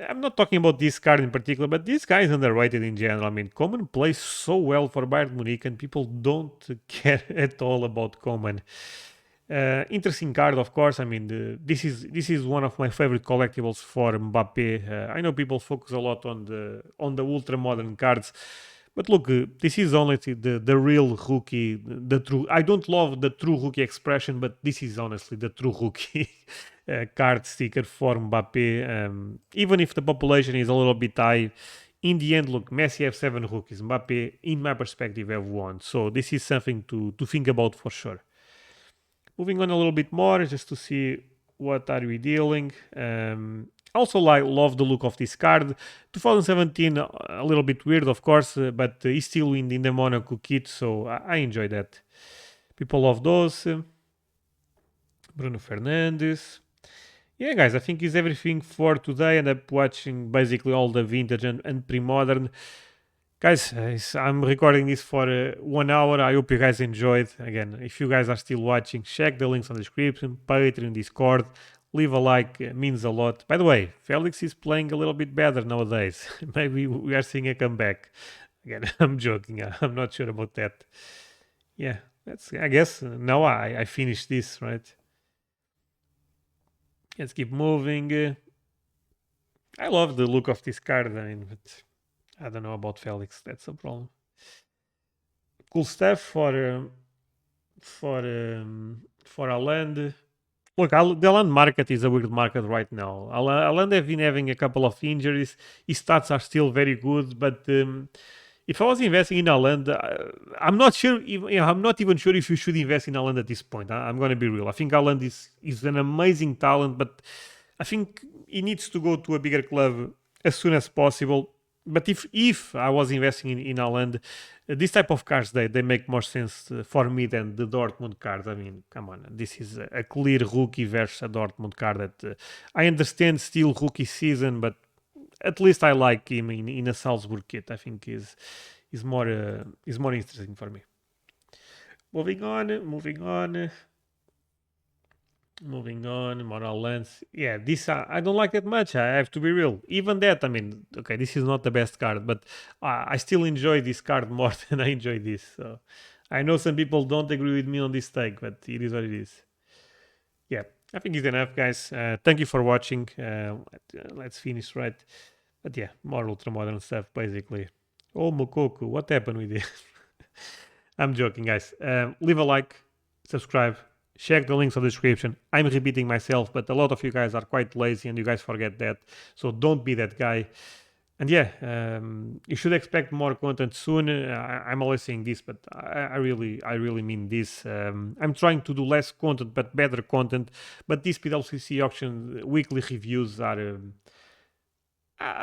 I'm not talking about this card in particular, but this guy is underrated in general. I mean, Coman plays so well for Bayern Munich, and people don't care at all about Coman. Interesting card, of course. I mean, this is one of my favorite collectibles for Mbappe. I know people focus a lot on the ultra modern cards, but look, this is honestly the real rookie, the true. I don't love the true rookie expression, but this is honestly the true rookie card sticker for Mbappe. Even if the population is a little bit high, in the end, look, Messi have 7 rookies. Mbappe, in my perspective, have 1. So this is something to think about for sure. Moving on a little bit more, just to see what are we dealing. Also, love the look of this card. 2017, a little bit weird, of course, but he's still in the Monaco kit, so I enjoy that. People love those. Bruno Fernandes. Yeah, guys, I think is everything for today. I end up watching basically all the vintage and pre-modern. Guys, I'm recording this for 1 hour. I hope you guys enjoyed. Again, if you guys are still watching, check the links on the description, Patreon, Discord. Leave a like, means a lot. By the way, Felix is playing a little bit better nowadays. Maybe we are seeing a comeback. Again, I'm joking. I'm not sure about that. Yeah, I guess now I finished this, right? Let's keep moving. I love the look of this card, I mean, but I don't know about Felix. That's a problem. Cool stuff for Haaland. Look, the Haaland market is a weird market right now. Haaland have been having a couple of injuries. His stats are still very good, but if I was investing in Haaland, I'm not sure. I'm not even sure if you should invest in Haaland at this point. I'm going to be real. I think Haaland is an amazing talent, but I think he needs to go to a bigger club as soon as possible. But if I was investing in Haaland, This type of cards they make more sense for me than the Dortmund card. I mean, come on, this is a clear rookie versus a Dortmund card that I understand still rookie season, but at least I like him in a Salzburg kit. I think is more interesting for me. Moving on, moral lens. Yeah, this I don't like that much. I have to be real. Even that, I mean, okay, this is not the best card, but I still enjoy this card more than I enjoy this. So I know some people don't agree with me on this take, but it is what it is. Yeah, I think it's enough, guys. Thank you for watching. Let's finish right. But yeah, more ultra modern stuff basically. Oh, Mokoku, what happened with it? I'm joking, guys. Leave a like, subscribe, check the links of the description. I'm repeating myself, but a lot of you guys are quite lazy and you guys forget that. So don't be that guy. And yeah, you should expect more content soon. I'm always saying this, but I really mean this. I'm trying to do less content, but better content. But these PWCC auction weekly reviews are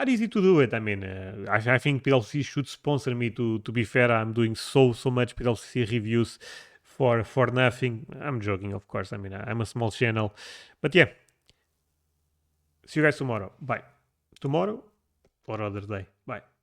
easy to do it. I mean, I think PLC should sponsor me. To be fair, I'm doing so much PLC reviews for nothing. I'm joking, of course. I mean, I'm a small channel, but yeah. See you guys tomorrow. Bye. Tomorrow or other day. Bye.